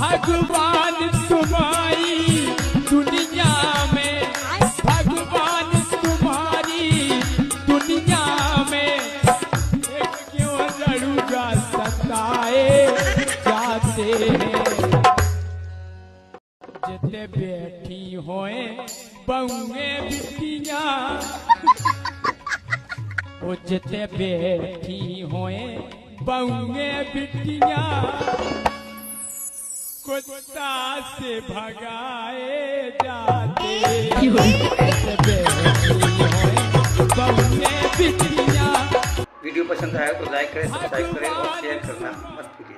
भगवान तुम्हारी दुनिया में, भगवान तुम्हारी दुनिया में क्यों लड़ूगा सताए जाते हैं। जिते बैठी होए बहुए बिटिया, वो जिते बैठी होए बहुए बिटिया, कुत्ता से भगाए जाते। वीडियो पसंद आया तो लाइक करें, सब्सक्राइब करें और शेयर करना मत भूलिए।